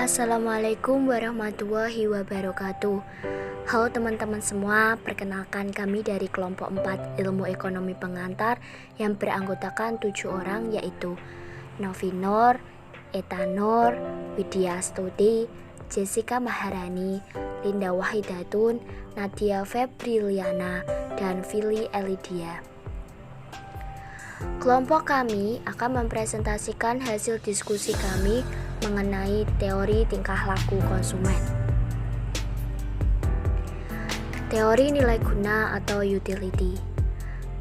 Assalamualaikum warahmatullahi wabarakatuh. Halo teman-teman semua, perkenalkan kami dari kelompok 4 Ilmu Ekonomi Pengantar yang beranggotakan 7 orang, yaitu Novinor, Etanor, Widya Stuti, Jessica Maharani, Linda Wahidatun, Nadia Febriliana, dan Fili Elidia. Kelompok kami akan mempresentasikan hasil diskusi kami mengenai teori tingkah laku konsumen. Teori nilai guna atau utility.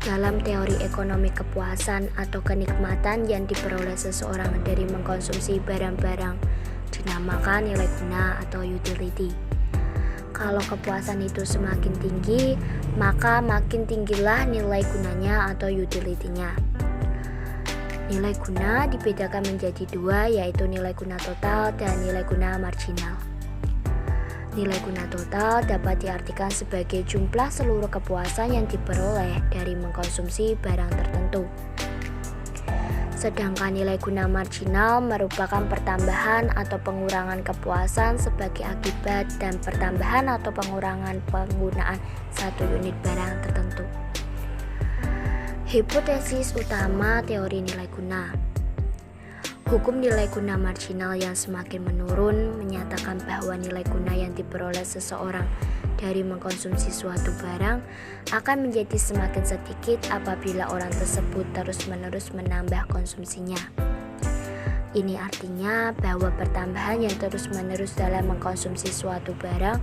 Dalam teori ekonomi kepuasan atau kenikmatan yang diperoleh seseorang dari mengkonsumsi barang-barang dinamakan nilai guna atau utility. Kalau kepuasan itu semakin tinggi, maka makin tinggilah nilai gunanya atau utility-nya. Nilai guna dibedakan menjadi dua, yaitu nilai guna total dan nilai guna marginal. Nilai guna total dapat diartikan sebagai jumlah seluruh kepuasan yang diperoleh dari mengkonsumsi barang tertentu. Sedangkan nilai guna marginal merupakan pertambahan atau pengurangan kepuasan sebagai akibat dan pertambahan atau pengurangan penggunaan satu unit barang tertentu. Hipotesis utama teori nilai guna. Hukum nilai guna marginal yang semakin menurun menyatakan bahwa nilai guna yang diperoleh seseorang dari mengkonsumsi suatu barang akan menjadi semakin sedikit apabila orang tersebut terus-menerus menambah konsumsinya. Ini artinya bahwa pertambahan yang terus-menerus dalam mengkonsumsi suatu barang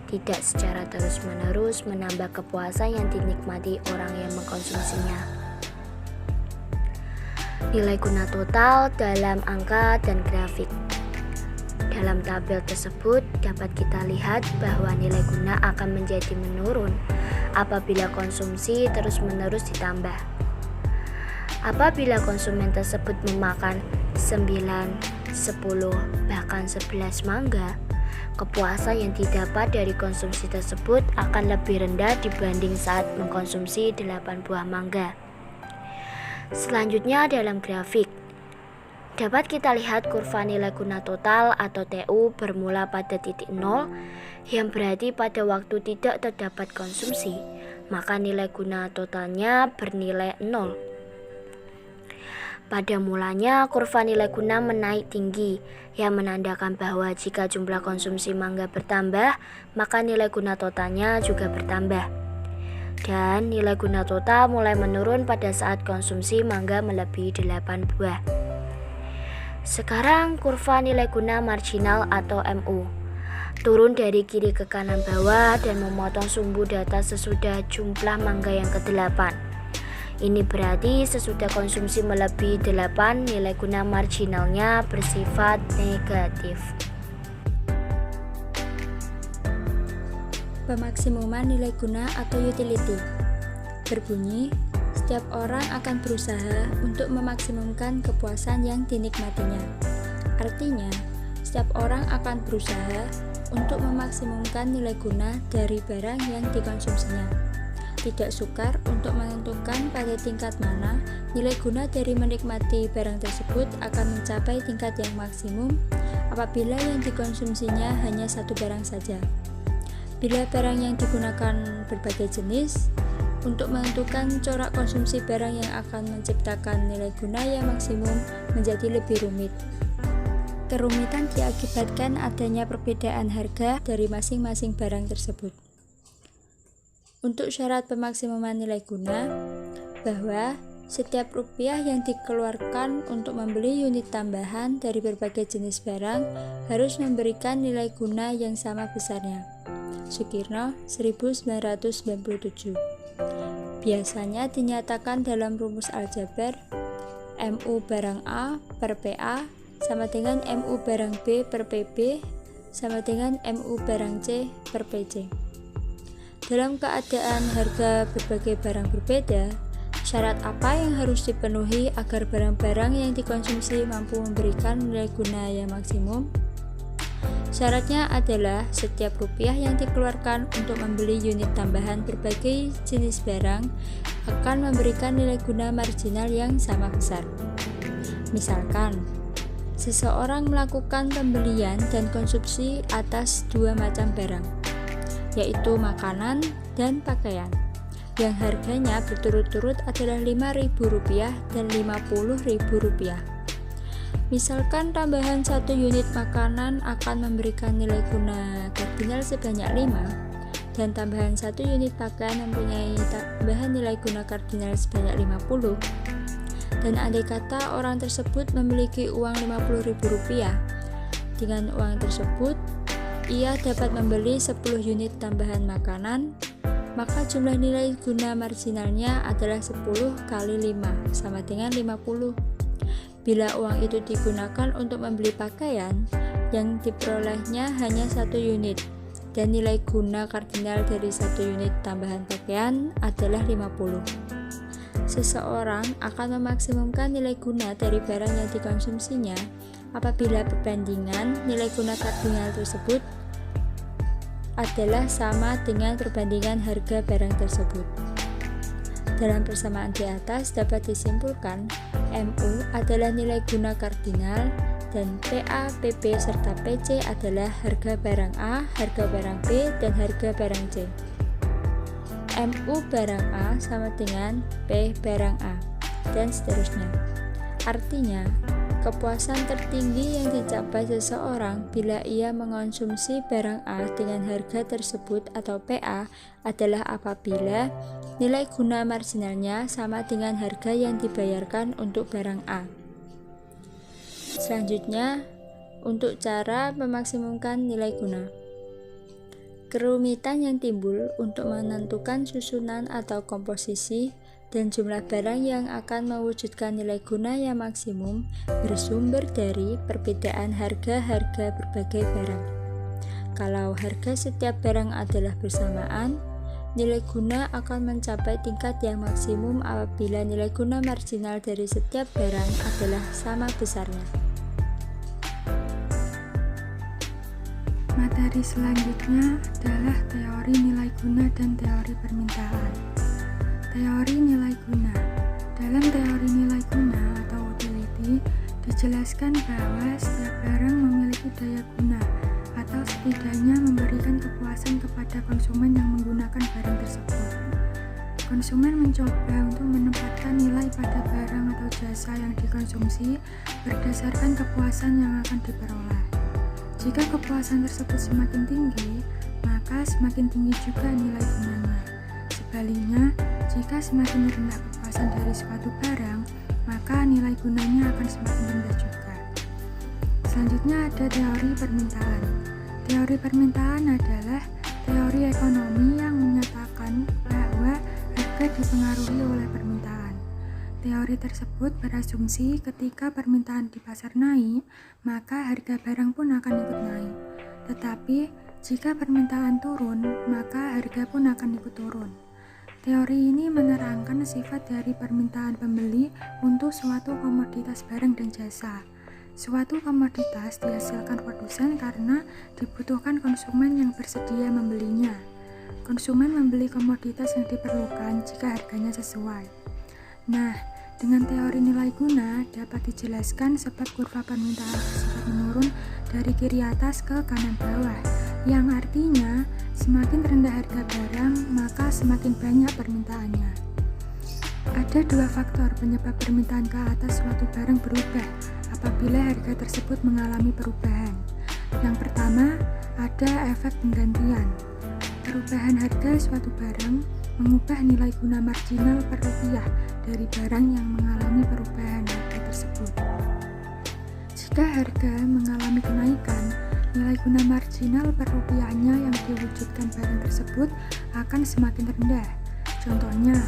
tidak secara terus-menerus menambah kepuasan yang dinikmati orang yang mengkonsumsinya. Nilai guna total dalam angka dan grafik. Dalam tabel tersebut dapat kita lihat bahwa nilai guna akan menjadi menurun apabila konsumsi terus-menerus ditambah. Apabila konsumen tersebut memakan 9, 10, bahkan 11 mangga, kepuasan yang didapat dari konsumsi tersebut akan lebih rendah dibanding saat mengkonsumsi 8 buah mangga. Selanjutnya dalam grafik, dapat kita lihat kurva nilai guna total atau TU bermula pada titik 0, yang berarti pada waktu tidak terdapat konsumsi, maka nilai guna totalnya bernilai 0. Pada mulanya, kurva nilai guna menaik tinggi, yang menandakan bahwa jika jumlah konsumsi mangga bertambah, maka nilai guna totalnya juga bertambah. Dan nilai guna total mulai menurun pada saat konsumsi mangga melebihi 8 buah. Sekarang kurva nilai guna marginal atau MU. Turun dari kiri ke kanan bawah dan memotong sumbu data sesudah jumlah mangga yang ke-8. Ini berarti sesudah konsumsi melebihi 8, nilai guna marginalnya bersifat negatif. Pemaksimuman nilai guna atau utility berbunyi, setiap orang akan berusaha untuk memaksimumkan kepuasan yang dinikmatinya. Artinya, setiap orang akan berusaha untuk memaksimumkan nilai guna dari barang yang dikonsumsinya. Tidak sukar untuk menentukan pada tingkat mana nilai guna dari menikmati barang tersebut akan mencapai tingkat yang maksimum apabila yang dikonsumsinya hanya satu barang saja. Bila barang yang digunakan berbagai jenis, untuk menentukan corak konsumsi barang yang akan menciptakan nilai guna yang maksimum menjadi lebih rumit. Kerumitan diakibatkan adanya perbedaan harga dari masing-masing barang tersebut. Untuk syarat pemaksimuman nilai guna, bahwa setiap rupiah yang dikeluarkan untuk membeli unit tambahan dari berbagai jenis barang harus memberikan nilai guna yang sama besarnya. Sukirno 1997. Biasanya dinyatakan dalam rumus aljabar MU barang A per PA sama dengan MU barang B per PB sama dengan MU barang C per PC. Dalam keadaan harga berbagai barang berbeda, syarat apa yang harus dipenuhi agar barang-barang yang dikonsumsi mampu memberikan nilai guna yang maksimum? Syaratnya adalah setiap rupiah yang dikeluarkan untuk membeli unit tambahan berbagai jenis barang akan memberikan nilai guna marginal yang sama besar. Misalkan, seseorang melakukan pembelian dan konsumsi atas dua macam barang, yaitu makanan dan pakaian, yang harganya berturut-turut adalah Rp5.000 dan Rp50.000. Misalkan tambahan 1 unit makanan akan memberikan nilai guna kardinal sebanyak 5, dan tambahan 1 unit pakaian mempunyai tambahan nilai guna kardinal sebanyak 50, dan andai kata orang tersebut memiliki uang Rp50.000, dengan uang tersebut ia dapat membeli 10 unit tambahan makanan, maka jumlah nilai guna marginalnya adalah 10 kali 5 sama dengan 50. Bila uang itu digunakan untuk membeli pakaian, yang diperolehnya hanya 1 unit, dan nilai guna kardinal dari 1 unit tambahan pakaian adalah 50. Seseorang akan memaksimumkan nilai guna dari barang yang dikonsumsinya apabila perbandingan nilai guna kardinal tersebut adalah sama dengan perbandingan harga barang tersebut. Dalam persamaan di atas dapat disimpulkan MU adalah nilai guna kardinal dan PA, PP, serta PC adalah harga barang A, harga barang B, dan harga barang C. MU barang A sama dengan P barang A, dan seterusnya. Artinya, kepuasan tertinggi yang dicapai seseorang bila ia mengonsumsi barang A dengan harga tersebut atau PA adalah apabila nilai guna marginalnya sama dengan harga yang dibayarkan untuk barang A. Selanjutnya, untuk cara memaksimumkan nilai guna. Kerumitan yang timbul untuk menentukan susunan atau komposisi dan jumlah barang yang akan mewujudkan nilai guna yang maksimum bersumber dari perbedaan harga-harga berbagai barang. Kalau harga setiap barang adalah bersamaan, nilai guna akan mencapai tingkat yang maksimum apabila nilai guna marginal dari setiap barang adalah sama besarnya. Materi selanjutnya adalah teori nilai guna dan teori permintaan. Teori nilai guna. Dalam teori nilai guna atau utility, dijelaskan bahwa setiap barang memiliki daya guna atau setidaknya memberikan kepuasan kepada konsumen yang menggunakan barang tersebut. Konsumen mencoba untuk menempatkan nilai pada barang atau jasa yang dikonsumsi berdasarkan kepuasan yang akan diperoleh. Jika kepuasan tersebut semakin tinggi, maka semakin tinggi juga nilai gunanya. Sebaliknya, jika semakin rendah kepuasan dari suatu barang, maka nilai gunanya akan semakin rendah juga. Selanjutnya ada teori permintaan. Teori permintaan adalah teori ekonomi yang menyatakan bahwa harga dipengaruhi oleh permintaan. Teori tersebut berasumsi ketika permintaan di pasar naik, maka harga barang pun akan ikut naik. Tetapi, jika permintaan turun, maka harga pun akan ikut turun. Teori ini menerangkan sifat dari permintaan pembeli untuk suatu komoditas barang dan jasa. Suatu komoditas dihasilkan produsen karena dibutuhkan konsumen yang bersedia membelinya. Konsumen membeli komoditas yang diperlukan jika harganya sesuai. Nah, dengan teori nilai guna dapat dijelaskan sebab kurva permintaan tersebut menurun dari kiri atas ke kanan bawah, yang artinya semakin rendah harga barang, maka semakin banyak permintaannya. Ada dua faktor penyebab permintaan ke atas suatu barang berubah apabila harga tersebut mengalami perubahan. Yang pertama, ada efek penggantian. Perubahan harga suatu barang mengubah nilai guna marginal per rupiah dari barang yang mengalami perubahan harga tersebut. Jika harga mengalami kenaikan, nilai guna marginal per rupiahnya yang diwujudkan barang tersebut akan semakin rendah. Contohnya,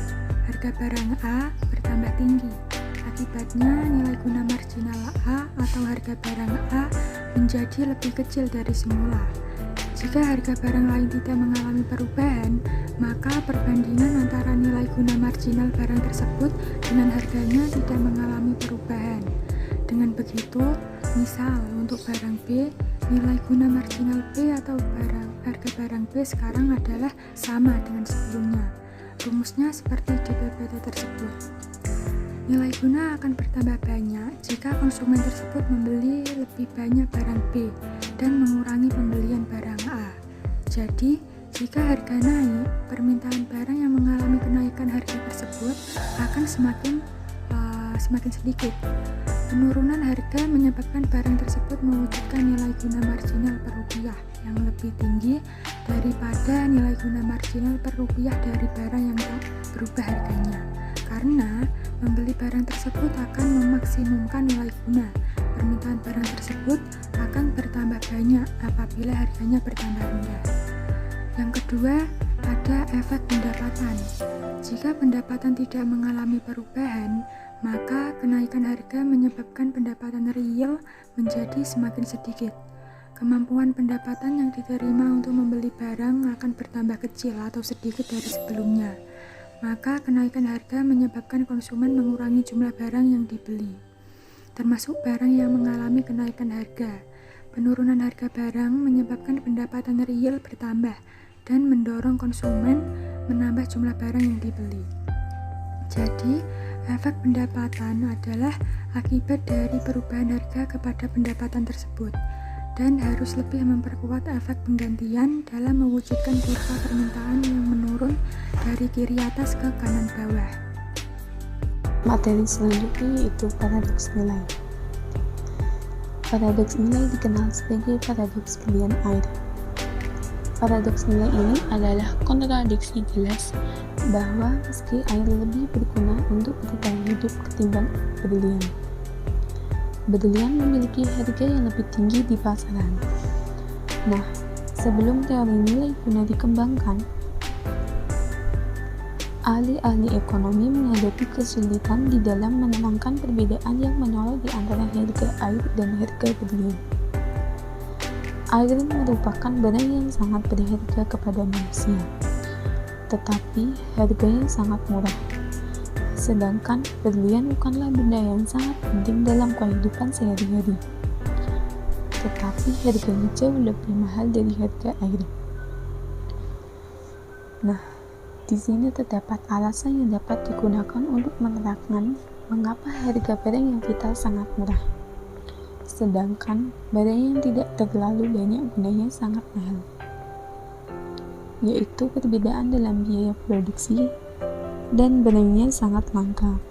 harga barang A bertambah tinggi. Akibatnya, nilai guna marginal A atau harga barang A menjadi lebih kecil dari semula. Jika harga barang lain tidak mengalami perubahan, maka perbandingan antara nilai guna marginal barang tersebut dengan harganya tidak mengalami perubahan. Dengan begitu, misal untuk barang B, nilai guna marginal B atau harga barang B sekarang adalah sama dengan sebelumnya. Rumusnya seperti di PPT tersebut. Nilai guna akan bertambah banyak jika konsumen tersebut membeli lebih banyak barang B dan mengurangi pembelian barang A. Jadi, jika harga naik, permintaan barang yang mengalami kenaikan harga tersebut akan semakin sedikit. Penurunan harga menyebabkan barang tersebut mewujudkan nilai guna marginal per rupiah yang lebih tinggi daripada nilai guna marginal per rupiah dari barang yang tak berubah harganya. Karena membeli barang tersebut akan memaksimumkan nilai guna. Permintaan barang tersebut akan bertambah banyak apabila harganya bertambah rendah. Yang kedua, ada efek pendapatan. Jika pendapatan tidak mengalami perubahan, maka kenaikan harga menyebabkan pendapatan real menjadi semakin sedikit. Kemampuan pendapatan yang diterima untuk membeli barang akan bertambah kecil atau sedikit dari sebelumnya. Maka kenaikan harga menyebabkan konsumen mengurangi jumlah barang yang dibeli, termasuk barang yang mengalami kenaikan harga. Penurunan harga barang menyebabkan pendapatan real bertambah dan mendorong konsumen menambah jumlah barang yang dibeli. Jadi, efek pendapatan adalah akibat dari perubahan harga kepada pendapatan tersebut dan harus lebih memperkuat efek penggantian dalam mewujudkan kurva permintaan yang menurun dari kiri atas ke kanan bawah. Materi selanjutnya yaitu paradoks nilai. Paradoks nilai dikenal sebagai paradoks pilihan air. Paradoks nilai ini adalah kontradiksi jelas bahwa meski air lebih berguna untuk bertahan hidup ketimbang berlian, berlian memiliki harga yang lebih tinggi di pasaran. Nah, sebelum teori nilai guna dikembangkan, ahli-ahli ekonomi menghadapi kesulitan di dalam menerangkan perbedaan yang menyolok di antara harga air dan harga berlian. Air merupakan barang yang sangat berharga kepada manusia, tetapi harganya sangat murah. Sedangkan berlian bukanlah benda yang sangat penting dalam kehidupan sehari-hari, tetapi harganya jauh lebih mahal dari harga air. Nah, di sini terdapat alasan yang dapat digunakan untuk menerangkan mengapa harga barang yang vital sangat murah, sedangkan barang yang tidak terlalu banyak gunanya sangat mahal, yaitu perbedaan dalam biaya produksi dan barangnya sangat langka.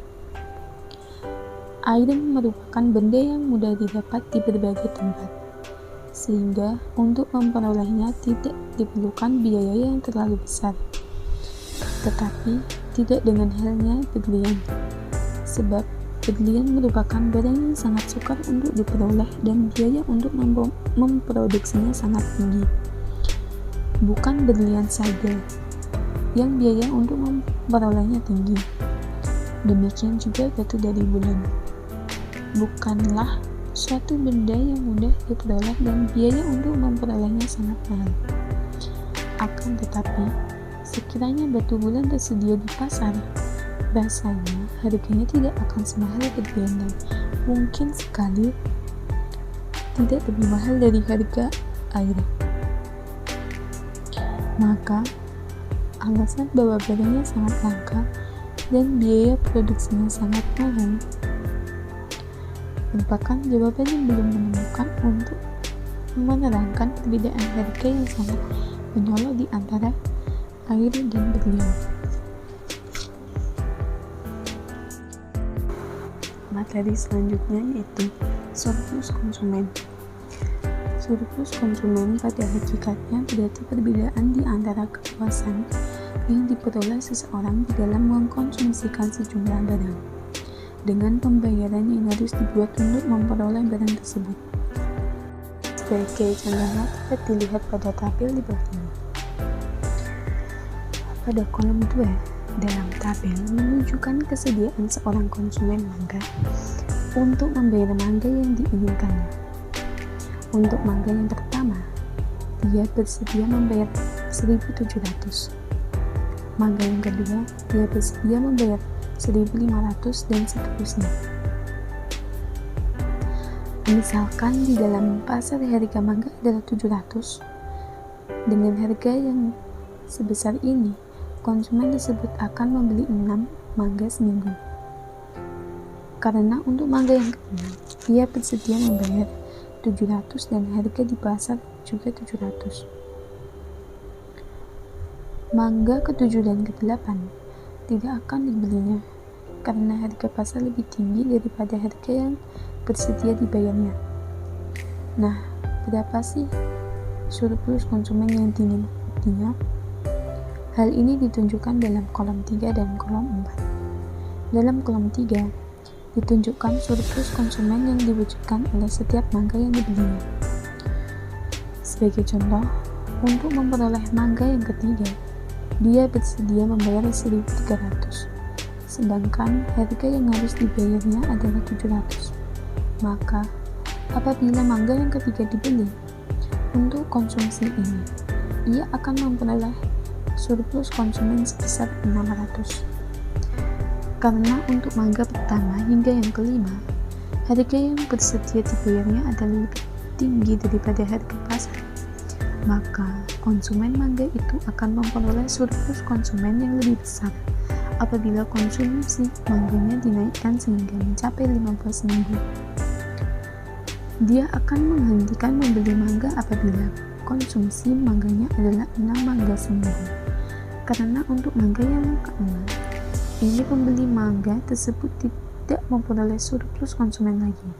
Air merupakan benda yang mudah didapat di berbagai tempat, sehingga untuk memperolehnya tidak diperlukan biaya yang terlalu besar. Tetapi tidak dengan halnya berlian, sebab berlian merupakan barang yang sangat sukar untuk diperoleh dan biaya untuk memproduksinya sangat tinggi. Bukan berlian saja yang biaya untuk memperolehnya tinggi, demikian juga batu dari bulan. Bukanlah suatu benda yang mudah diperoleh dan biaya untuk memperolehnya sangat mahal. Akan tetapi, sekiranya batu bulan tersedia di pasar, rasanya harganya tidak akan semahal berlian dan mungkin sekali tidak lebih mahal dari harga air. Maka, alasan bahwa barangnya sangat langka dan biaya produksinya sangat mahal merupakan jawaban yang belum menemukan untuk menerangkan perbedaan harga yang sangat menyolok di antara air dan berlian. Materi selanjutnya yaitu surplus konsumen. Surplus konsumen pada hakikatnya berarti perbedaan di antara kepuasan yang diperoleh seseorang di dalam mengkonsumsikan sejumlah barang dengan pembayaran yang harus dibuat untuk memperoleh barang tersebut. Sebagai contohnya dapat dilihat pada tabel di bawah ini. Pada kolom 2 dalam tabel menunjukkan kesediaan seorang konsumen mangga untuk membayar mangga yang diinginkannya. Untuk mangga yang pertama, dia bersedia membayar 1.700. Mangga yang kedua, dia bersedia membayar 1.500 dan seterusnya. Misalkan di dalam pasar harga mangga adalah 700. Dengan harga yang sebesar ini, konsumen tersebut akan membeli 6 mangga seminggu. Karena untuk mangga yang kedua, dia bersedia membayar 700 dan harga di pasar juga 700. Mangga ke-7 dan ke-8 tidak akan dibelinya karena harga pasar lebih tinggi daripada harga yang bersedia dibayarnya. Nah, berapa sih surplus konsumen yang dinikmatinya? Hal ini ditunjukkan dalam kolom 3 dan kolom 4. Dalam kolom 3, ditunjukkan surplus konsumen yang diwujudkan oleh setiap mangga yang dibelinya. Sebagai contoh, untuk memperoleh mangga yang ketiga, dia bersedia membayar 1.300, sedangkan harga yang harus dibayarnya adalah 700. Maka, apabila mangga yang ketiga dibeli untuk konsumsi ini, ia akan memperoleh surplus konsumen sebesar 600. Karena untuk mangga pertama hingga yang kelima, harga yang bersedia dibayarnya adalah lebih tinggi daripada harga pasar, maka konsumen mangga itu akan memperoleh surplus konsumen yang lebih besar apabila konsumsi mangganya dinaikkan sehingga mencapai 15 minggu. Dia akan menghentikan membeli mangga apabila konsumsi mangganya adalah 6 mangga seminggu. Karena untuk mangga yang keenam, ini pembeli mangga tersebut tidak memperoleh surplus konsumen lagi.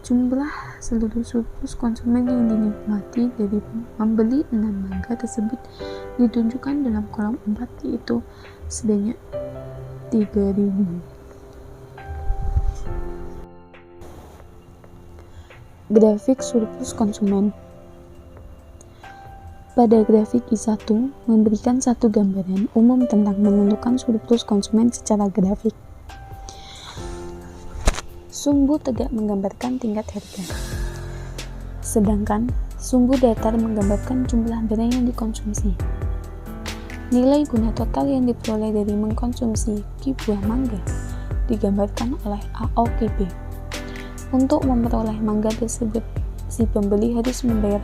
Jumlah seluruh surplus konsumen yang dinikmati dari membeli 6 mangga tersebut ditunjukkan dalam kolom 4, yaitu sebanyak 3.000. Grafik surplus konsumen. Pada grafik I1 memberikan satu gambaran umum tentang menentukan surplus konsumen secara grafik. Sumbu tegak menggambarkan tingkat harga, sedangkan sumbu datar menggambarkan jumlah barang yang dikonsumsi. Nilai guna total yang diperoleh dari mengkonsumsi Q buah mangga digambarkan oleh AOKB. Untuk memperoleh mangga tersebut, si pembeli harus membayar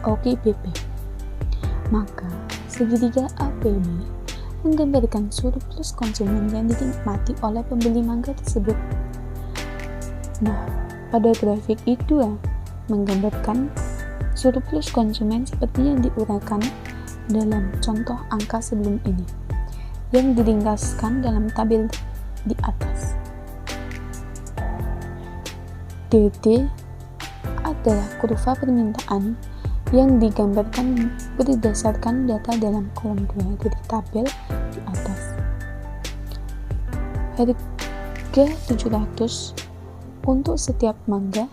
OKBP. Maka, segitiga APB menggambarkan surplus konsumen yang dinikmati oleh pembeli mangga tersebut. Nah, pada grafik I2 menggambarkan surplus konsumen seperti yang diuraikan dalam contoh angka sebelum ini, yang diringkaskan dalam tabel di atas. DD adalah kurva permintaan yang digambarkan berdasarkan data dalam kolom 2 dari tabel di atas. Harga 700 untuk setiap mangga.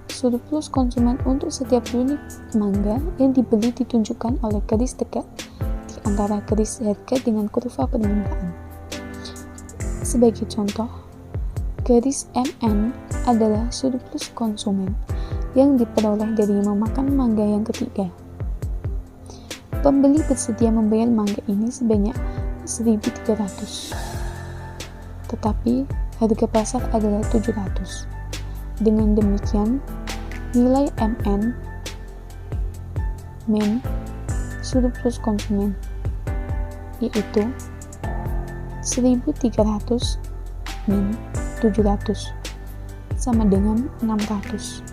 Surplus konsumen untuk setiap unit mangga yang dibeli ditunjukkan oleh garis tegak di antara garis harga dengan kurva permintaan. Sebagai contoh, garis MN adalah surplus konsumen yang diperoleh dari memakan mangga yang ketiga. Pembeli bersedia membayar mangga ini sebanyak 1.300, tetapi harga pasar adalah 700. Dengan demikian, nilai MN min surplus konsumen yaitu 1.300 min 700 sama dengan 600.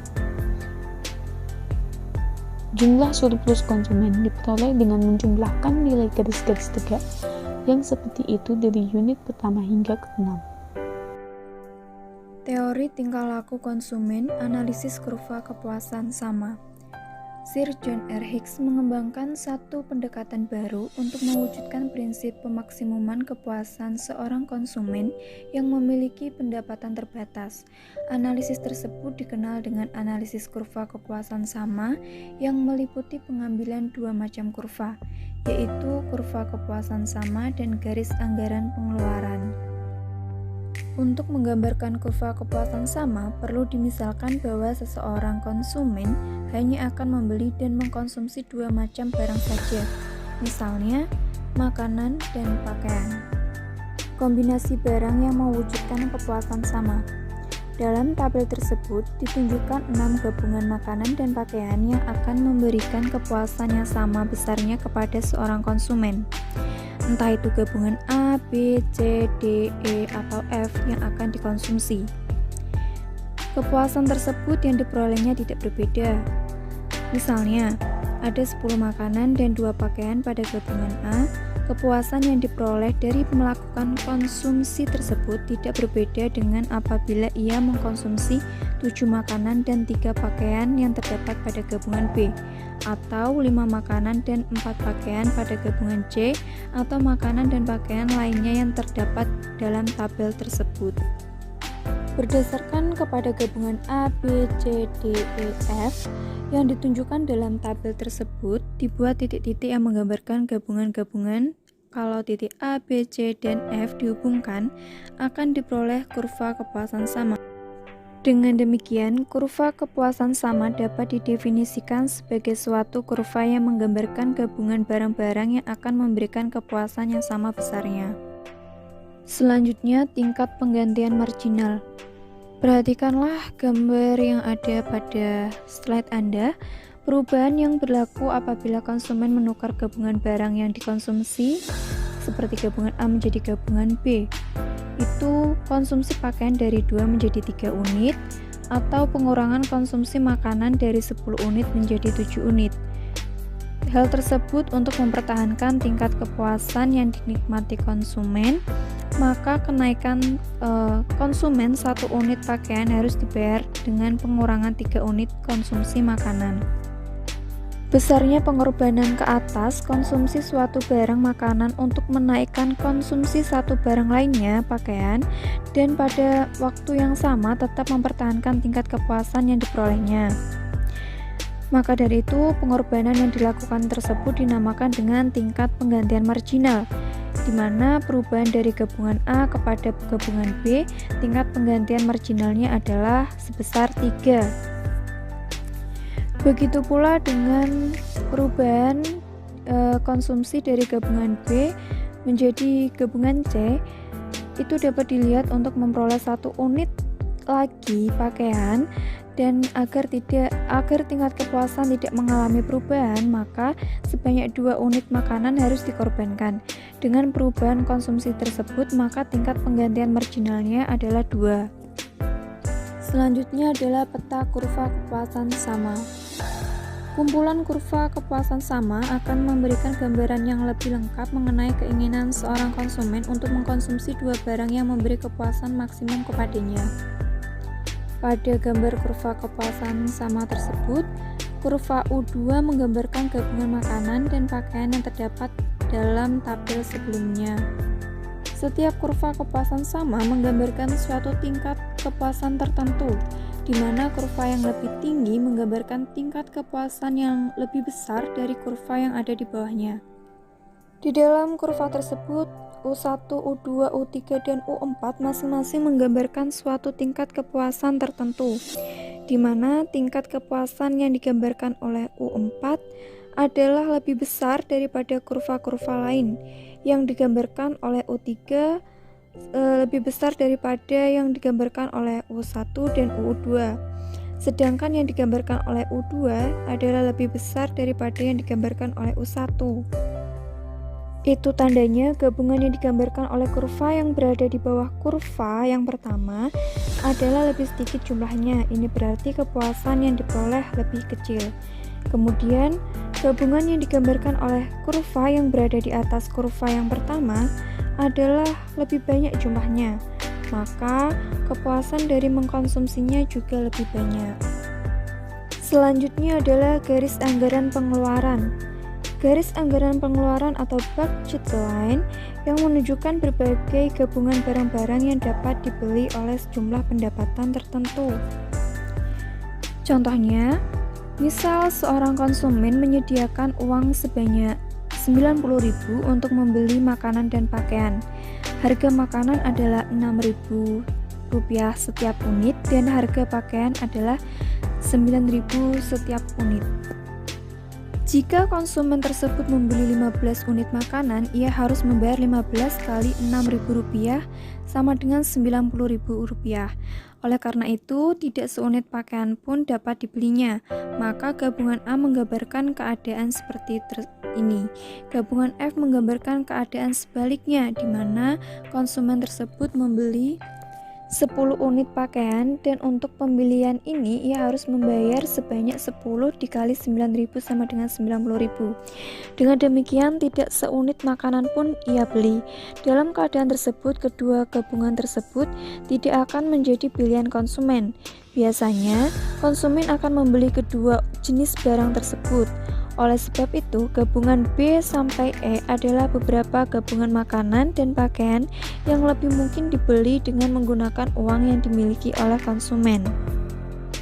Jumlah surplus konsumen diperoleh dengan menjumlahkan nilai garis-garis tegak yang seperti itu dari unit pertama hingga ke-6. Teori tingkah laku konsumen, analisis kurva kepuasan sama. Sir John R. Hicks mengembangkan satu pendekatan baru untuk mewujudkan prinsip pemaksimuman kepuasan seorang konsumen yang memiliki pendapatan terbatas. Analisis tersebut dikenal dengan analisis kurva kepuasan sama yang meliputi pengambilan dua macam kurva, yaitu kurva kepuasan sama dan garis anggaran pengeluaran. Untuk menggambarkan kurva kepuasan sama, perlu dimisalkan bahwa seseorang konsumen hanya akan membeli dan mengkonsumsi dua macam barang saja, misalnya makanan dan pakaian. Kombinasi barang yang mewujudkan kepuasan sama. Dalam tabel tersebut ditunjukkan 6 gabungan makanan dan pakaian yang akan memberikan kepuasan yang sama besarnya kepada seorang konsumen. entah itu gabungan A, B, C, D, E, atau F yang akan dikonsumsi. Kepuasan tersebut yang diperolehnya tidak berbeda. Misalnya, ada 10 makanan dan 2 pakaian pada gabungan A, kepuasan yang diperoleh dari melakukan konsumsi tersebut tidak berbeda dengan apabila ia mengkonsumsi 7 makanan dan 3 pakaian yang terdapat pada gabungan B, atau 5 makanan dan 4 pakaian pada gabungan C, atau makanan dan pakaian lainnya yang terdapat dalam tabel tersebut. Berdasarkan kepada gabungan A, B, C, D, E, F yang ditunjukkan dalam tabel tersebut, dibuat titik-titik yang menggambarkan gabungan-gabungan. Kalau titik A, B, C, dan F dihubungkan, akan diperoleh kurva kepuasan sama. Dengan demikian, kurva kepuasan sama dapat didefinisikan sebagai suatu kurva yang menggambarkan gabungan barang-barang yang akan memberikan kepuasan yang sama besarnya. Selanjutnya, tingkat penggantian marginal. Perhatikanlah gambar yang ada pada slide Anda. Perubahan yang berlaku apabila konsumen menukar gabungan barang yang dikonsumsi, seperti gabungan A menjadi gabungan B, itu konsumsi pakaian dari 2 menjadi 3 unit, atau pengurangan konsumsi makanan dari 10 unit menjadi 7 unit. Hal tersebut untuk mempertahankan tingkat kepuasan yang dinikmati konsumen, maka kenaikan konsumen 1 unit pakaian harus dibayar dengan pengurangan 3 unit konsumsi makanan. Besarnya pengorbanan ke atas konsumsi suatu barang makanan untuk menaikkan konsumsi satu barang lainnya, pakaian, dan pada waktu yang sama tetap mempertahankan tingkat kepuasan yang diperolehnya. Maka dari itu, pengorbanan yang dilakukan tersebut dinamakan dengan tingkat penggantian marginal, di mana perubahan dari gabungan A kepada gabungan B, tingkat penggantian marginalnya adalah sebesar 3. Begitu pula dengan perubahan konsumsi dari gabungan B menjadi gabungan C, itu dapat dilihat untuk memperoleh 1 unit lagi pakaian, dan agar tingkat kepuasan tidak mengalami perubahan, maka sebanyak 2 unit makanan harus dikorbankan. Dengan perubahan konsumsi tersebut, maka tingkat penggantian marginalnya adalah 2. Selanjutnya adalah peta kurva kepuasan sama. Kumpulan kurva kepuasan sama akan memberikan gambaran yang lebih lengkap mengenai keinginan seorang konsumen untuk mengkonsumsi 2 barang yang memberi kepuasan maksimum kepadanya. Pada gambar kurva kepuasan sama tersebut, kurva U2 menggambarkan gabungan makanan dan pakaian yang terdapat dalam tabel sebelumnya. Setiap kurva kepuasan sama menggambarkan suatu tingkat kepuasan tertentu, di mana kurva yang lebih tinggi menggambarkan tingkat kepuasan yang lebih besar dari kurva yang ada di bawahnya. Di dalam kurva tersebut, U1, U2, U3, dan U4 masing-masing menggambarkan suatu tingkat kepuasan tertentu, di mana tingkat kepuasan yang digambarkan oleh U4 adalah lebih besar daripada kurva-kurva lain, yang digambarkan oleh U3 lebih besar daripada yang digambarkan oleh U1 dan U2. Sedangkan yang digambarkan oleh U2 adalah lebih besar daripada yang digambarkan oleh U1. Itu tandanya gabungan yang digambarkan oleh kurva yang berada di bawah kurva yang pertama adalah lebih sedikit jumlahnya. Ini berarti kepuasan yang diperoleh lebih kecil. Kemudian, gabungan yang digambarkan oleh kurva yang berada di atas kurva yang pertama adalah lebih banyak jumlahnya, maka kepuasan dari mengkonsumsinya juga lebih banyak. Selanjutnya adalah garis anggaran pengeluaran. Garis anggaran pengeluaran atau budget line yang menunjukkan berbagai gabungan barang-barang yang dapat dibeli oleh sejumlah pendapatan tertentu. Contohnya, misal seorang konsumen menyediakan uang sebanyak 90.000 untuk membeli makanan dan pakaian. Harga makanan adalah Rp6.000 setiap unit dan harga pakaian adalah Rp9.000 setiap unit. Jika konsumen tersebut membeli 15 unit makanan, ia harus membayar 15 kali Rp6.000 sama dengan Rp90.000. Oleh karena itu, tidak seunit pakaian pun dapat dibelinya. Maka gabungan A menggambarkan keadaan seperti ini. Gabungan F menggambarkan keadaan sebaliknya, di mana konsumen tersebut membeli 10 unit pakaian dan untuk pembelian ini ia harus membayar sebanyak 10 dikali 9.000 sama dengan 90.000. Dengan demikian tidak seunit makanan pun ia beli. Dalam keadaan tersebut kedua gabungan tersebut tidak akan menjadi pilihan konsumen. Biasanya konsumen akan membeli kedua jenis barang tersebut. Oleh sebab itu, gabungan B sampai E adalah beberapa gabungan makanan dan pakaian yang lebih mungkin dibeli dengan menggunakan uang yang dimiliki oleh konsumen.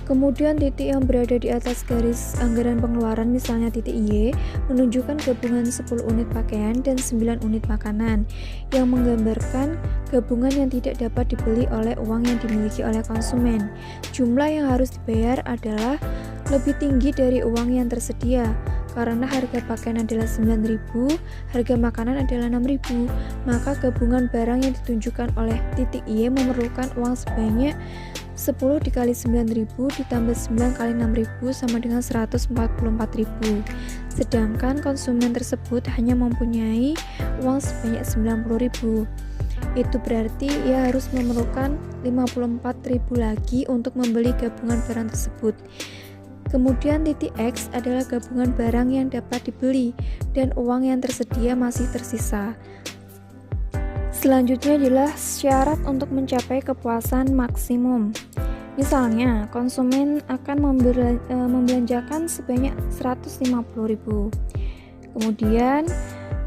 Kemudian titik yang berada di atas garis anggaran pengeluaran, misalnya titik Y, menunjukkan gabungan 10 unit pakaian dan 9 unit makanan, yang menggambarkan gabungan yang tidak dapat dibeli oleh uang yang dimiliki oleh konsumen. Jumlah yang harus dibayar adalah lebih tinggi dari uang yang tersedia. Karena harga pakaian adalah 9.000, harga makanan adalah 6.000, maka gabungan barang yang ditunjukkan oleh titik Y memerlukan uang sebanyak 10 dikali 9.000 ditambah 9 kali 6.000 sama dengan 144.000. Sedangkan konsumen tersebut hanya mempunyai uang sebanyak 90.000. Itu berarti ia harus memerlukan 54.000 lagi untuk membeli gabungan barang tersebut. Kemudian titik X adalah gabungan barang yang dapat dibeli dan uang yang tersedia masih tersisa. Selanjutnya adalah syarat untuk mencapai kepuasan maksimum. Misalnya, konsumen akan membelanjakan sebanyak 150.000. Kemudian,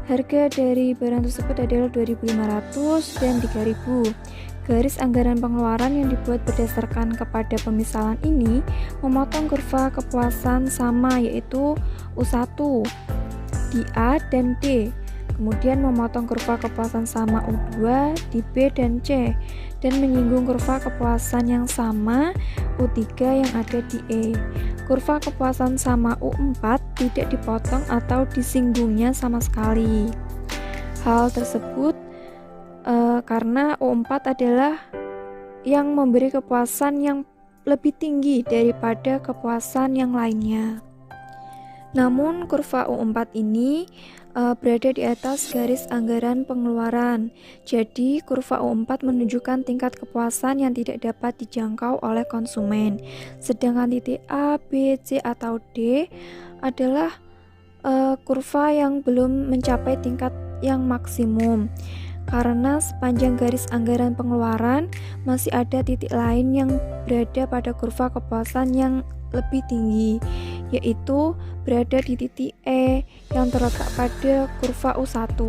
harga dari barang tersebut adalah 2.500 dan 3.000. Garis anggaran pengeluaran yang dibuat berdasarkan kepada pemisalan ini memotong kurva kepuasan sama, yaitu U1 di A dan D. Kemudian memotong kurva kepuasan sama U2 di B dan C, dan menyinggung kurva kepuasan yang sama U3 yang ada di E. Kurva kepuasan sama U4 tidak dipotong atau disinggungnya sama sekali. Hal tersebut karena U4 adalah yang memberi kepuasan yang lebih tinggi daripada kepuasan yang lainnya. Namun kurva U4 ini berada di atas garis anggaran pengeluaran. Jadi kurva U4 menunjukkan tingkat kepuasan yang tidak dapat dijangkau oleh konsumen. Sedangkan titik A, B, C atau D adalah kurva yang belum mencapai tingkat yang maksimum. Karena sepanjang garis anggaran pengeluaran masih ada titik lain yang berada pada kurva kepuasan yang lebih tinggi, yaitu berada di titik E yang terletak pada kurva U1.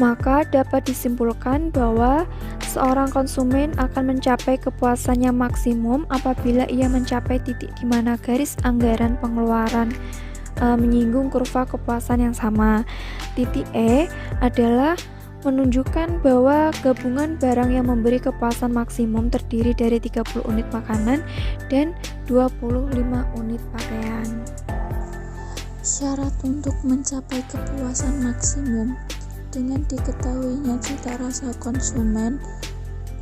Maka dapat disimpulkan bahwa seorang konsumen akan mencapai kepuasan yang maksimum apabila ia mencapai titik di mana garis anggaran pengeluaran menyinggung kurva kepuasan yang sama. Titik E adalah menunjukkan bahwa gabungan barang yang memberi kepuasan maksimum terdiri dari 30 unit makanan dan 25 unit pakaian. Syarat untuk mencapai kepuasan maksimum dengan diketahuinya cita rasa konsumen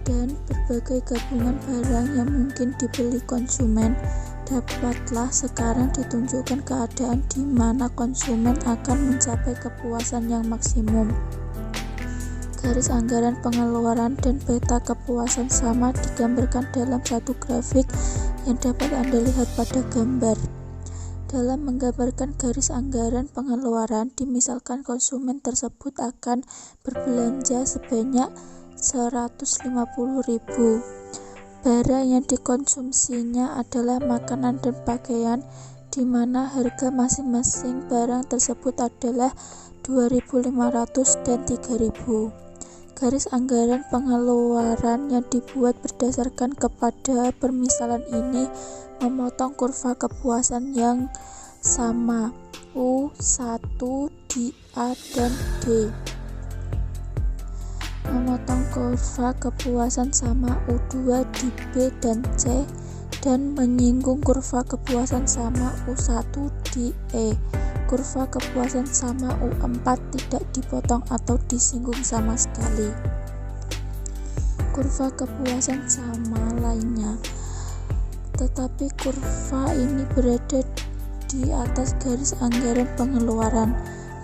dan berbagai gabungan barang yang mungkin dibeli konsumen, dapatlah sekarang ditunjukkan keadaan di mana konsumen akan mencapai kepuasan yang maksimum. Garis anggaran pengeluaran dan peta kepuasan sama digambarkan dalam satu grafik yang dapat Anda lihat pada gambar. Dalam menggambarkan garis anggaran pengeluaran, dimisalkan konsumen tersebut akan berbelanja sebanyak 150.000. Barang yang dikonsumsinya adalah makanan dan pakaian, di mana harga masing-masing barang tersebut adalah 2.500 dan 3.000. Garis anggaran pengeluaran yang dibuat berdasarkan kepada permisalan ini memotong kurva kepuasan yang sama U1 di A dan D. Memotong kurva kepuasan sama U2 di B dan C, dan menyinggung kurva kepuasan sama U1 di E. Kurva kepuasan sama U4 tidak dipotong atau disinggung sama sekali. Kurva kepuasan sama lainnya, tetapi kurva ini berada di atas garis anggaran pengeluaran.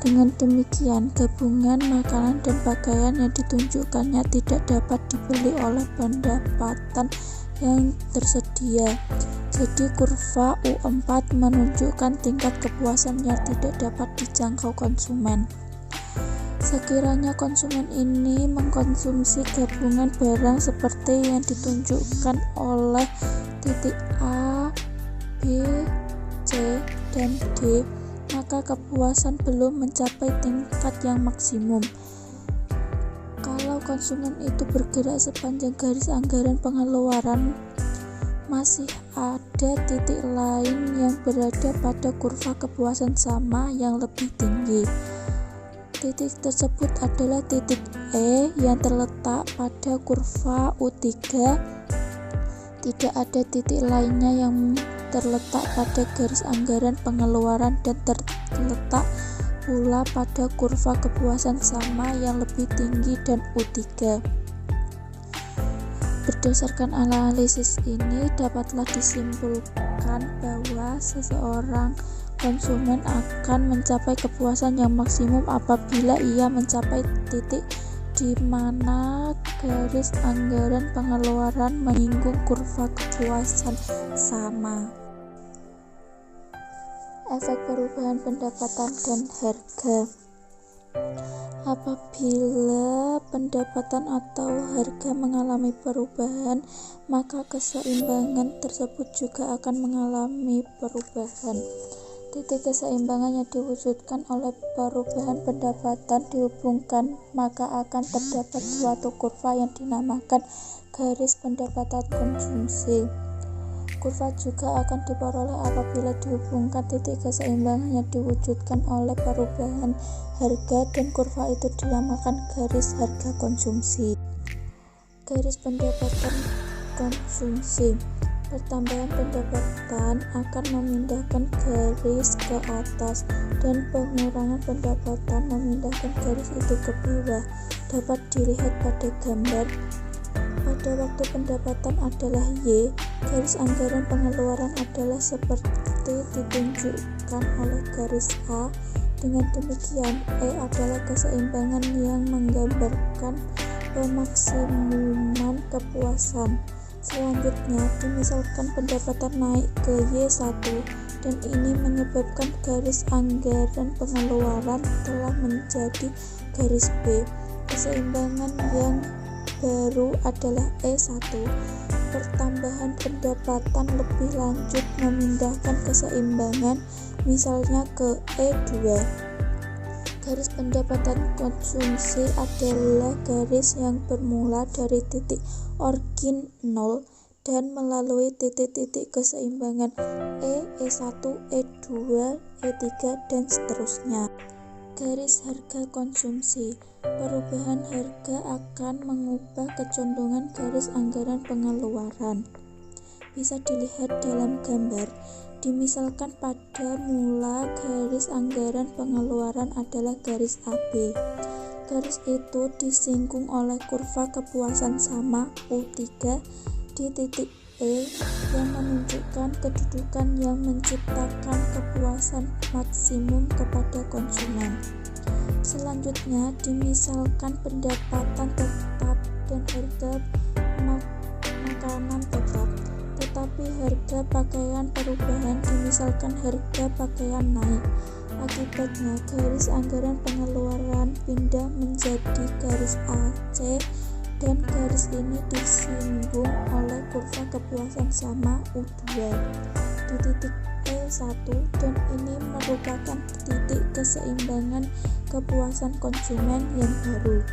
Dengan demikian, gabungan makanan dan pakaian yang ditunjukkannya tidak dapat dibeli oleh pendapatan yang tersedia. Jadi kurva U4 menunjukkan tingkat kepuasan yang tidak dapat dijangkau konsumen. Sekiranya konsumen ini mengkonsumsi gabungan barang seperti yang ditunjukkan oleh titik A, B, C, dan D, maka kepuasan belum mencapai tingkat yang maksimum. Kalau konsumen itu bergerak sepanjang garis anggaran pengeluaran, masih ada titik lain yang berada pada kurva kepuasan sama yang lebih tinggi. Titik tersebut adalah titik E yang terletak pada kurva U3. Tidak ada titik lainnya yang terletak pada garis anggaran pengeluaran dan terletak pula pada kurva kepuasan sama yang lebih tinggi dan U3. Berdasarkan analisis ini dapatlah disimpulkan bahwa seseorang konsumen akan mencapai kepuasan yang maksimum apabila ia mencapai titik di mana garis anggaran pengeluaran menyinggung kurva kepuasan sama. Efek perubahan pendapatan dan harga. Apabila pendapatan atau harga mengalami perubahan, maka keseimbangan tersebut juga akan mengalami perubahan. Titik keseimbangan yang diwujudkan oleh perubahan pendapatan dihubungkan, maka akan terdapat suatu kurva yang dinamakan garis pendapatan konsumsi. Kurva juga akan diperoleh apabila dihubungkan titik keseimbangan yang diwujudkan oleh perubahan harga dan kurva itu dinamakan garis harga konsumsi. Garis pendapatan konsumsi. Pertambahan pendapatan akan memindahkan garis ke atas dan pengurangan pendapatan memindahkan garis itu ke bawah. Dapat dilihat pada gambar. Pada waktu pendapatan adalah Y, garis anggaran pengeluaran adalah seperti ditunjukkan oleh garis A. Dengan demikian, E adalah keseimbangan yang menggambarkan pemaksimuman kepuasan. Selanjutnya, misalkan pendapatan naik ke Y1 dan ini menyebabkan garis anggaran pengeluaran telah menjadi garis B. Keseimbangan yang baru adalah E1. Pertambahan pendapatan lebih lanjut memindahkan keseimbangan misalnya ke E2. Garis pendapatan konsumsi adalah garis yang bermula dari titik origin 0 dan melalui titik-titik keseimbangan E, E1, E2, E3, dan seterusnya. Garis harga konsumsi. Perubahan harga akan mengubah kecondongan garis anggaran pengeluaran. Bisa dilihat dalam gambar. Dimisalkan pada mula garis anggaran pengeluaran adalah garis AB. Garis itu disinggung oleh kurva kepuasan sama U3 di titik E yang menunjukkan kedudukan yang menciptakan kepuasan maksimum kepada konsumen. Selanjutnya, dimisalkan pendapatan tetap dan harga makanan tetap, tetapi harga pakaian perubahan, dimisalkan harga pakaian naik. Akibatnya, garis anggaran pengeluaran pindah menjadi garis AC dan garis ini disinggung oleh kurva kepuasan sama U2 di titik E1 dan ini merupakan titik keseimbangan kepuasan konsumen yang baru.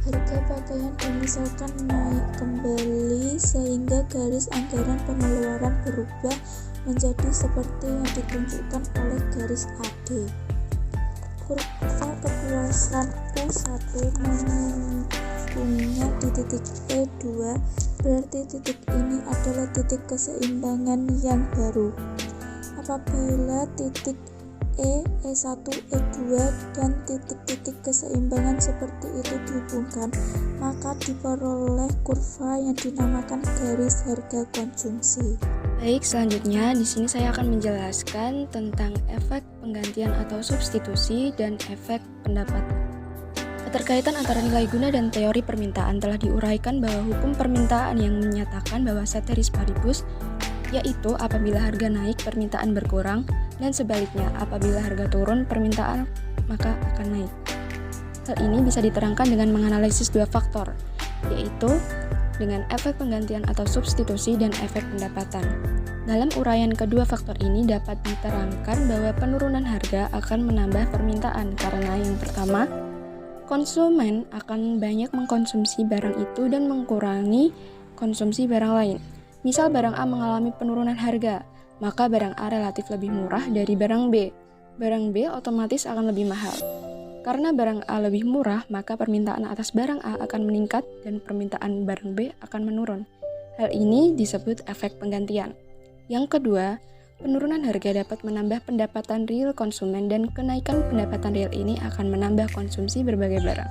Harga pakaian dimisalkan naik kembali sehingga garis anggaran pengeluaran berubah menjadi seperti yang ditunjukkan oleh garis AD. Kurva kepuasan U1 menyinggungnya di titik E2, berarti titik ini adalah titik keseimbangan yang baru. Apabila titik E, E1, E2, dan titik-titik keseimbangan seperti itu dihubungkan, maka diperoleh kurva yang dinamakan garis harga konsumsi. Baik, selanjutnya di sini saya akan menjelaskan tentang efek penggantian atau substitusi dan efek pendapat. Keterkaitan antara nilai guna dan teori permintaan telah diuraikan bahwa hukum permintaan yang menyatakan bahwa ceteris paribus, yaitu apabila harga naik permintaan berkurang dan sebaliknya apabila harga turun permintaan maka akan naik. Hal ini bisa diterangkan dengan menganalisis dua faktor, yaitu dengan efek penggantian atau substitusi dan efek pendapatan. Dalam uraian kedua faktor ini dapat diterangkan bahwa penurunan harga akan menambah permintaan karena yang pertama, konsumen akan banyak mengkonsumsi barang itu dan mengurangi konsumsi barang lain. Misal barang A mengalami penurunan harga, maka barang A relatif lebih murah dari barang B. Barang B otomatis akan lebih mahal. Karena barang A lebih murah, maka permintaan atas barang A akan meningkat dan permintaan barang B akan menurun. Hal ini disebut efek penggantian. Yang kedua, penurunan harga dapat menambah pendapatan real konsumen dan kenaikan pendapatan real ini akan menambah konsumsi berbagai barang.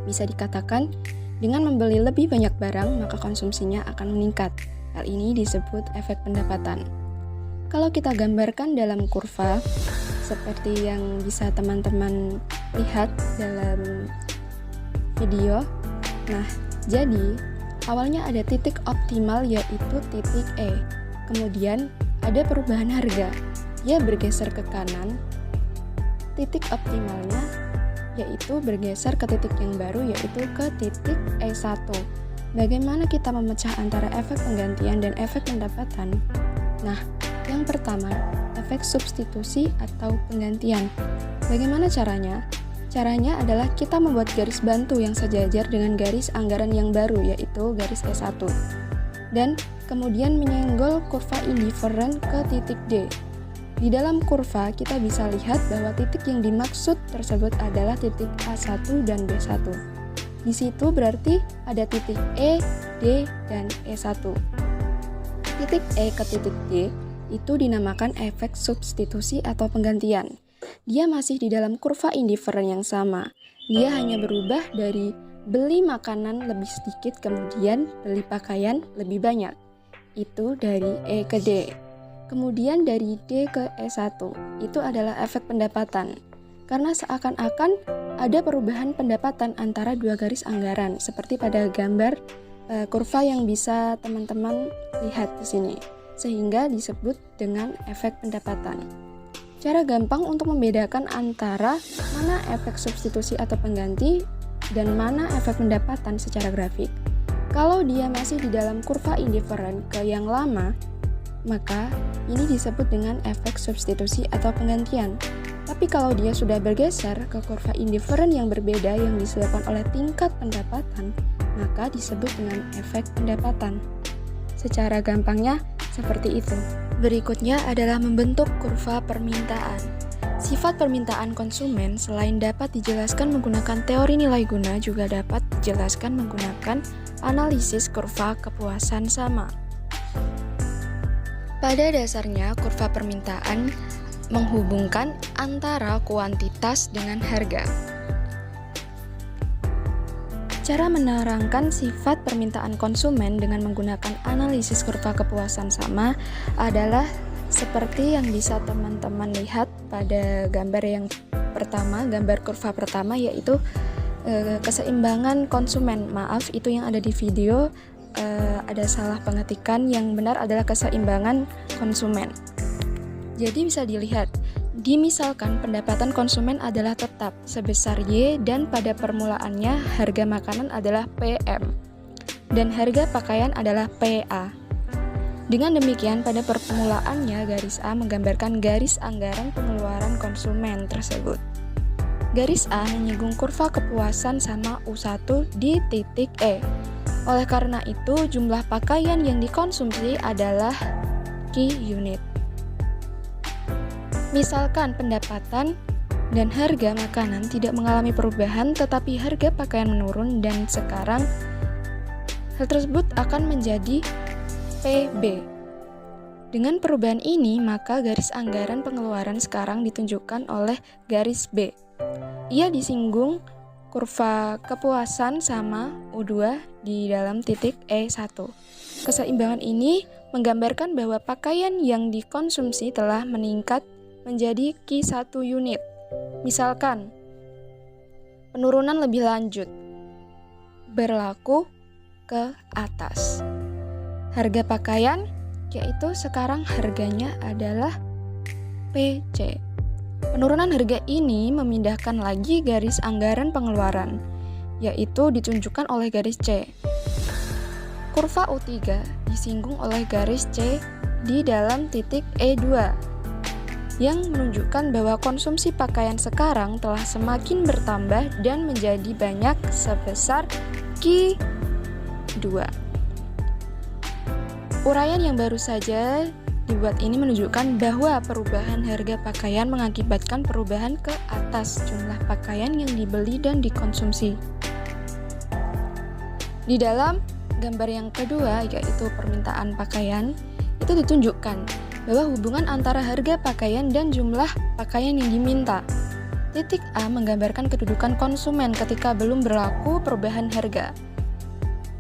Bisa dikatakan, dengan membeli lebih banyak barang, maka konsumsinya akan meningkat. Hal ini disebut efek pendapatan. Kalau kita gambarkan dalam kurva, seperti yang bisa teman-teman lihat dalam video. Nah, jadi awalnya ada titik optimal yaitu titik E. Kemudian ada perubahan harga. Ia bergeser ke kanan. Titik optimalnya yaitu bergeser ke titik yang baru yaitu ke titik E1. Bagaimana kita memecah antara efek penggantian dan efek pendapatan? Nah, yang pertama, efek substitusi atau penggantian. Bagaimana caranya? Caranya adalah kita membuat garis bantu yang sejajar dengan garis anggaran yang baru, yaitu garis E1. Dan kemudian menyenggol kurva indifferent ke titik D. Di dalam kurva, kita bisa lihat bahwa titik yang dimaksud tersebut adalah titik A1 dan B1. Di situ berarti ada titik E, D, dan E1. Titik E ke titik D itu dinamakan efek substitusi atau penggantian. Dia masih di dalam kurva indifferent yang sama. Dia hanya berubah dari beli makanan lebih sedikit kemudian beli pakaian lebih banyak. Itu dari E ke D. Kemudian dari D ke E1. Itu adalah efek pendapatan. Karena seakan-akan ada perubahan pendapatan antara dua garis anggaran seperti pada gambar kurva yang bisa teman-teman lihat di sini. Sehingga disebut dengan efek pendapatan. Cara gampang untuk membedakan antara mana efek substitusi atau pengganti dan mana efek pendapatan secara grafik. Kalau dia masih di dalam kurva indifferent ke yang lama, maka ini disebut dengan efek substitusi atau penggantian. Tapi kalau dia sudah bergeser ke kurva indifferent yang berbeda yang disebabkan oleh tingkat pendapatan, maka disebut dengan efek pendapatan. Secara gampangnya, seperti itu. Berikutnya adalah membentuk kurva permintaan. Sifat permintaan konsumen selain dapat dijelaskan menggunakan teori nilai guna juga dapat dijelaskan menggunakan analisis kurva kepuasan sama. Pada dasarnya, kurva permintaan menghubungkan antara kuantitas dengan harga. Cara menerangkan sifat permintaan konsumen dengan menggunakan analisis kurva kepuasan sama adalah seperti yang bisa teman-teman lihat pada gambar yang pertama, gambar kurva pertama yaitu keseimbangan konsumen. Maaf, itu yang ada di video ada salah pengetikan, yang benar adalah keseimbangan konsumen. Jadi bisa dilihat, dimisalkan pendapatan konsumen adalah tetap sebesar Y dan pada permulaannya harga makanan adalah PM dan harga pakaian adalah PA. Dengan demikian pada permulaannya garis A menggambarkan garis anggaran pengeluaran konsumen tersebut. Garis A menyinggung kurva kepuasan sama U1 di titik E. Oleh karena itu jumlah pakaian yang dikonsumsi adalah key unit. Misalkan pendapatan dan harga makanan tidak mengalami perubahan tetapi harga pakaian menurun dan sekarang hal tersebut akan menjadi PB. Dengan perubahan ini maka garis anggaran pengeluaran sekarang ditunjukkan oleh garis B. Ia disinggung kurva kepuasan sama U2 di dalam titik E1. Keseimbangan ini menggambarkan bahwa pakaian yang dikonsumsi telah meningkat menjadi Q1 unit. Misalkan, penurunan lebih lanjut berlaku ke atas. Harga pakaian yaitu sekarang harganya adalah PC. Penurunan harga ini memindahkan lagi garis anggaran pengeluaran, yaitu ditunjukkan oleh garis C. Kurva U3 disinggung oleh garis C di dalam titik E2, yang menunjukkan bahwa konsumsi pakaian sekarang telah semakin bertambah dan menjadi banyak sebesar Q2. Uraian yang baru saja dibuat ini menunjukkan bahwa perubahan harga pakaian mengakibatkan perubahan ke atas jumlah pakaian yang dibeli dan dikonsumsi. Di dalam gambar yang kedua, yaitu permintaan pakaian, itu ditunjukkan bahwa hubungan antara harga pakaian dan jumlah pakaian yang diminta. Titik A menggambarkan kedudukan konsumen ketika belum berlaku perubahan harga,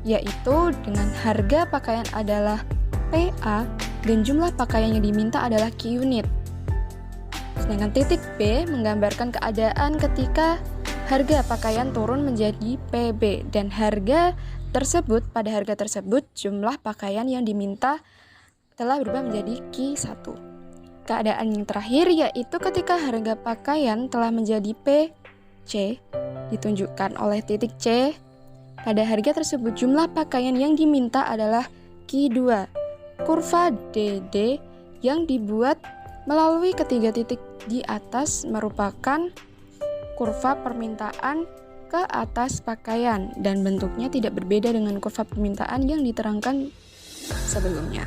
yaitu dengan harga pakaian adalah PA dan jumlah pakaian yang diminta adalah Q unit. Sedangkan titik B menggambarkan keadaan ketika harga pakaian turun menjadi PB dan pada harga tersebut jumlah pakaian yang diminta telah berubah menjadi Q1. Keadaan yang terakhir yaitu ketika harga pakaian telah menjadi PC, ditunjukkan oleh titik C. Pada harga tersebut jumlah pakaian yang diminta adalah Q2. Kurva DD yang dibuat melalui ketiga titik di atas merupakan kurva permintaan ke atas pakaian dan bentuknya tidak berbeda dengan kurva permintaan yang diterangkan sebelumnya.